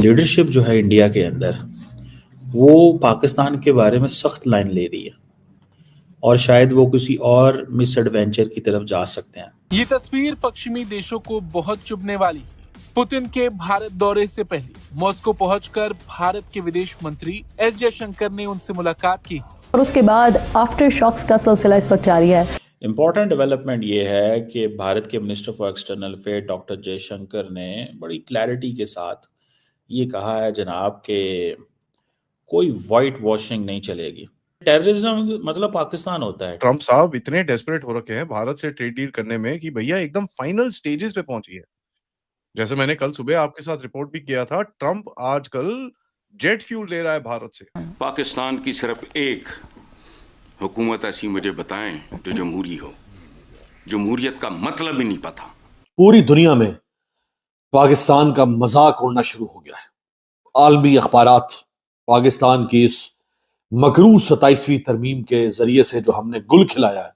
Leadership जो है India के अंदर वो पाकिस्तान के बारे में सख्त लाइन ले रही है और शायद वो किसी और मिस एडवेंचर की तरफ जा सकते हैं। ये तस्वीर पश्चिमी देशों को बहुत चुभने वाली है। पुतिन के भारत दौरे से पहले मॉस्को पहुंचकर भारत के विदेश मंत्री एस जयशंकर ने उनसे मुलाकात की और उसके बाद आफ्टर शॉक्स का सिलसिला इस वक्त जारी है। इम्पॉर्टेंट डेवलपमेंट ये है कि भारत के minister for external affair doctor Jaishankar ने बड़ी क्लैरिटी के साथ ये कहा है जनाब कि कोई वाइट वॉशिंग नहीं चलेगी। टेररिज्म मतलब पाकिस्तान होता है। ट्रम्प साहब इतने डेस्परेट हो रखे हैं भारत से ट्रेड डील करने में कि भैया एकदम फाइनल स्टेजेस पे पहुंची है। जैसे मैंने कल सुबह आपके साथ रिपोर्ट भी किया था, ट्रम्प आजकल जेट फ्यूल ले रहा है भारत से। पाकिस्तान की सिर्फ एक हुकूमत ऐसी मुझे बताएं जो जमहूरी हो। जमहूरियत का मतलब ही नहीं पता। पूरी दुनिया में पाकिस्तान का मजाक उड़ना शुरू हो गया है। आलमी अखबारात पाकिस्तान की इस मकरूर 27वीं तरमीम के जरिए से जो हमने गुल खिलाया है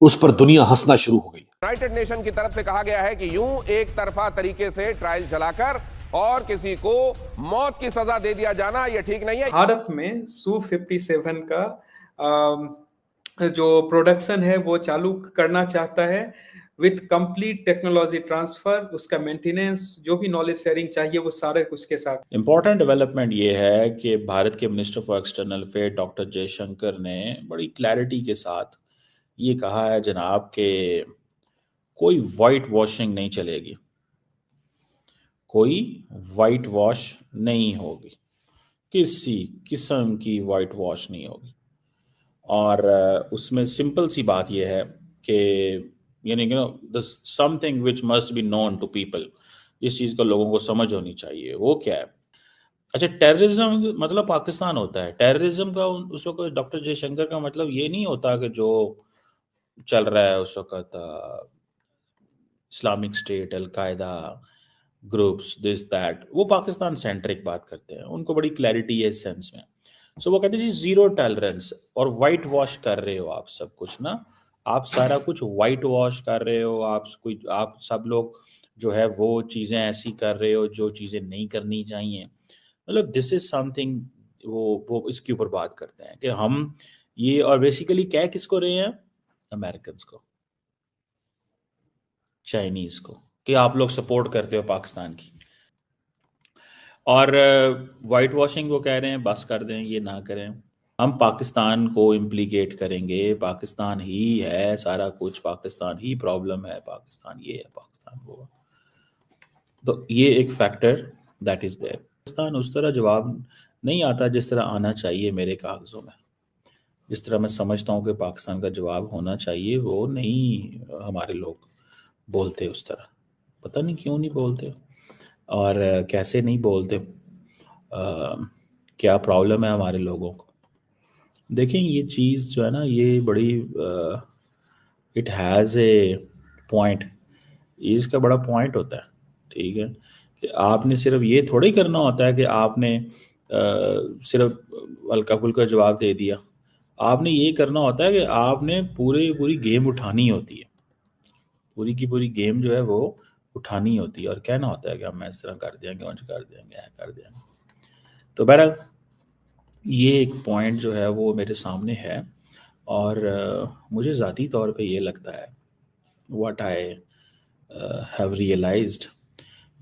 उस पर दुनिया हंसना शुरू हो गई। यूनाइटेड नेशन की तरफ से कहा गया है कि यूं एक तरफा तरीके से ट्रायल चलाकर और किसी को मौत की सजा दे दिया जाना यह ठीक नहीं है। भारत में Su-57 का जो प्रोडक्शन है वो चालू करना चाहता है विथ कंप्लीट टेक्नोलॉजी ट्रांसफर, उसका मेंटेनेंस, जो भी नॉलेज शेयरिंग चाहिए वो सारे कुछ के साथ। इम्पॉर्टेंट डेवलपमेंट ये है कि भारत के minister for external affair doctor Jaishankar ने बड़ी क्लैरिटी के साथ ये कहा है जनाब कि कोई वाइट वॉशिंग नहीं चलेगी, कोई वाइट वॉश नहीं होगी, किसी किस्म की वाइट वॉश नहीं होगी। और उसमें सिंपल सी बात यह है कि यानी the something which must be known to people, जिस चीज़ का लोगों को समझ होनी चाहिए वो क्या है। अच्छा, टेररिज्म मतलब पाकिस्तान होता है। टेररिज्म का उस वक्त डॉक्टर जयशंकर का मतलब ये नहीं होता कि जो चल रहा है उस वक्त Islamic state, al Qaeda groups, this that, वो पाकिस्तान सेंट्रिक बात करते हैं। उनको बड़ी क्लैरिटी है इस सेंस में। सो वो कहते हैं जी जीरो टॉलरेंस। और वाइट वॉश कर रहे हो आप सब कुछ ना, आप सारा कुछ वाइट वॉश कर रहे हो। आप सब लोग जो है वो चीज़ें ऐसी कर रहे हो जो चीज़ें नहीं करनी चाहिए। मतलब दिस इज समथिंग वो इसके ऊपर बात करते हैं कि हम ये, और बेसिकली कह किसको रहे हैं, अमेरिकन को, चाइनीज को, कि आप लोग सपोर्ट करते हो पाकिस्तान की। और वाइट वॉशिंग वो कह रहे हैं बस कर दें, ये ना करें, हम पाकिस्तान को इम्प्लीकेट करेंगे, पाकिस्तान ही है सारा कुछ, पाकिस्तान ही प्रॉब्लम है, पाकिस्तान ये है, पाकिस्तान वो है। तो ये एक factor that is there. Pakistan उस तरह जवाब नहीं आता जिस तरह आना चाहिए मेरे कागजों में। जिस तरह मैं समझता हूँ कि पाकिस्तान का जवाब होना चाहिए वो नहीं हमारे लोग बोलते उस तरह। पता नहीं क्यों नहीं बोलते और कैसे नहीं बोलते, क्या प्रॉब्लम है हमारे लोगों को। देखें ये चीज़ जो है ना ये बड़ी इट हैज़ ए पॉइंट, ये इसका बड़ा पॉइंट होता है, ठीक है, कि आपने सिर्फ ये थोड़ा ही करना होता है कि आपने सिर्फ हल्का फुल्का जवाब दे दिया। आपने ये करना होता है कि आपने पूरी गेम उठानी होती है, पूरी की पूरी गेम जो है वो उठानी होती है और कहना होता है कि हम इस तरह कर देंगे, कर देंगे। तो बहरहाल ये एक पॉइंट जो है वो मेरे सामने है और मुझे ज़ाती तौर पे ये लगता है, what I have realised,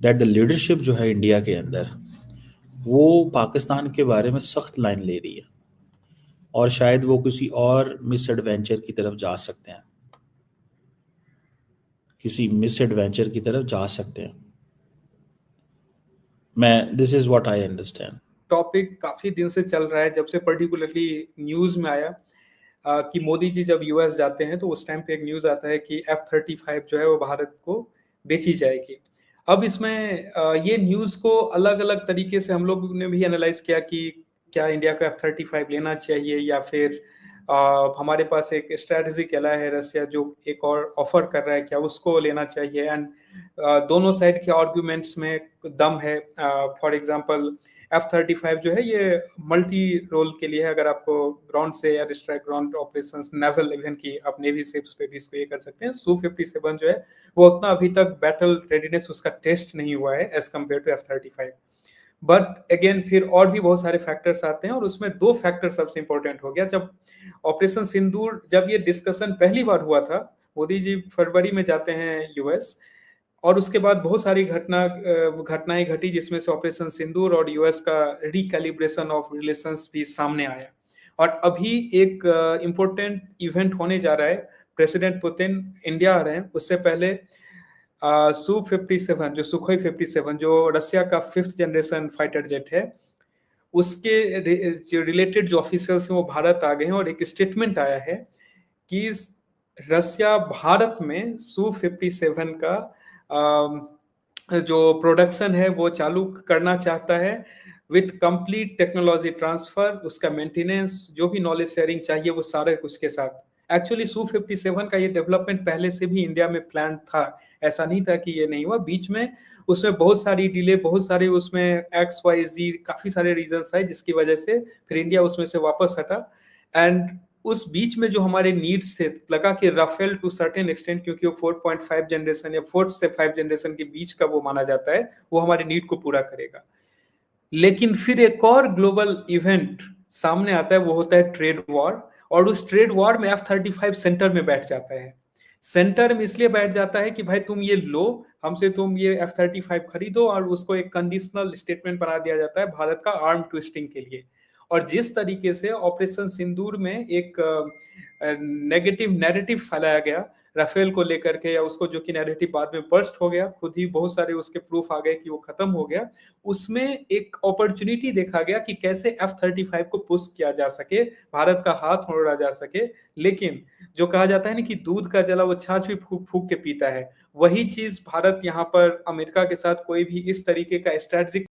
that the leadership जो है इंडिया के अंदर वो पाकिस्तान के बारे में सख्त लाइन ले रही है और शायद वो किसी और मिस एडवेंचर की तरफ जा सकते हैं, किसी मिस एडवेंचर की तरफ जा सकते हैं। This is what I understand. Topic काफी दिन से चल रहा है, जब से पर्टिकुलरली न्यूज में आया कि मोदी जी जब यूएस जाते हैं तो उस टाइम पे एक न्यूज आता है कि F-35 जो है वो भारत को बेची जाएगी। अब इसमें ये न्यूज को अलग अलग तरीके से हम लोग ने भी एनालाइज किया कि क्या इंडिया को F-35 लेना चाहिए या फिर हमारे पास एक स्ट्रैटेजिक एलाय है रसिया जो एक और ऑफर कर रहा है, क्या उसको लेना चाहिए। एंड दोनों साइड के आर्ग्यूमेंट्स में दम है। फॉर एग्जांपल F-35 जो है ये मल्टी रोल के लिए है। अगर आपको ग्राउंड से air strike, ground operations, naval even की आप नेवी शिप्स पे भी इसको ये कर सकते हैं। Su-57 जो है वो उतना अभी तक बैटल रेडीनेस उसका टेस्ट नहीं हुआ है as compare to F-35। But again फिर और भी बहुत सारे फैक्टर्स आते हैं और उसमें दो फैक्टर सबसे इंपॉर्टेंट हो गया। जब ऑपरेशन सिंदूर, जब ये डिस्कशन पहली बार हुआ था, मोदी जी फरवरी में जाते हैं यूएस और उसके बाद बहुत सारी घटनाएं घटी जिसमें से ऑपरेशन सिंदूर और यूएस का रिकैलिब्रेशन ऑफ रिलेशंस भी सामने आया। और अभी एक इम्पोर्टेंट इवेंट होने जा रहा है, प्रेसिडेंट पुतिन इंडिया आ रहे हैं, उससे पहले Su-57 जो सुखोई 57 जो रशिया का 5th जनरेशन फाइटर जेट है, उसके रिलेटेड जो ऑफिशियल्स हैं वो भारत आ गए हैं और एक स्टेटमेंट आया है कि रशिया भारत में Su-57 का जो प्रोडक्शन है वो चालू करना चाहता है विथ कंप्लीट टेक्नोलॉजी ट्रांसफर, उसका मेंटेनेंस, जो भी नॉलेज शेयरिंग चाहिए वो सारे कुछ के साथ। एक्चुअली Su-57 का ये डेवलपमेंट पहले से भी इंडिया में प्लान था, ऐसा नहीं था कि ये नहीं हुआ। बीच में उसमें बहुत सारी डिले, बहुत सारे उसमें XYZ काफी सारे रीजंस आए जिसकी वजह से फिर इंडिया उसमें से वापस हटा। एंड उस बीच में जो हमारे नीड्स थे, लगा कि राफेल टू सर्टेन एक्सटेंट, क्योंकि वो 4.5 जनरेशन या 4 से 5 जनरेशन के बीच का वो माना जाता है, वो हमारे नीड को पूरा करेगा। लेकिन फिर एक और ग्लोबल इवेंट सामने आता है, वो होता है ट्रेड वॉर। और उस ट्रेड वॉर में F-35 सेंटर में बैठ जाता है। सेंटर में इसलिए बैठ जाता है कि भाई तुम ये लो, हमसे तुम ये F-35 खरीदो, और उसको एक कंडीशनल स्टेटमेंट बना दिया जाता है भारत का आर्म ट्विस्टिंग के लिए। और जिस तरीके से ऑपरेशन सिंदूर में एक नेगेटिव नैरेटिव फैलाया गया राफेल को लेकर के, या उसको जो कि नैरेटिव बाद में बर्स्ट हो गया, खुद ही बहुत सारे उसके प्रूफ आ गए कि वो खत्म हो गया, उसमें एक अपॉर्चुनिटी देखा गया कि कैसे F-35 को पुश किया जा सके, भारत का हाथ मोड़ा जा सके। लेकिन जो कहा जाता है ना कि दूध का जला वो छाछ भी फूक फूक के पीता है, वही चीज भारत यहाँ पर अमेरिका के साथ कोई भी इस तरीके का स्ट्रेटजिक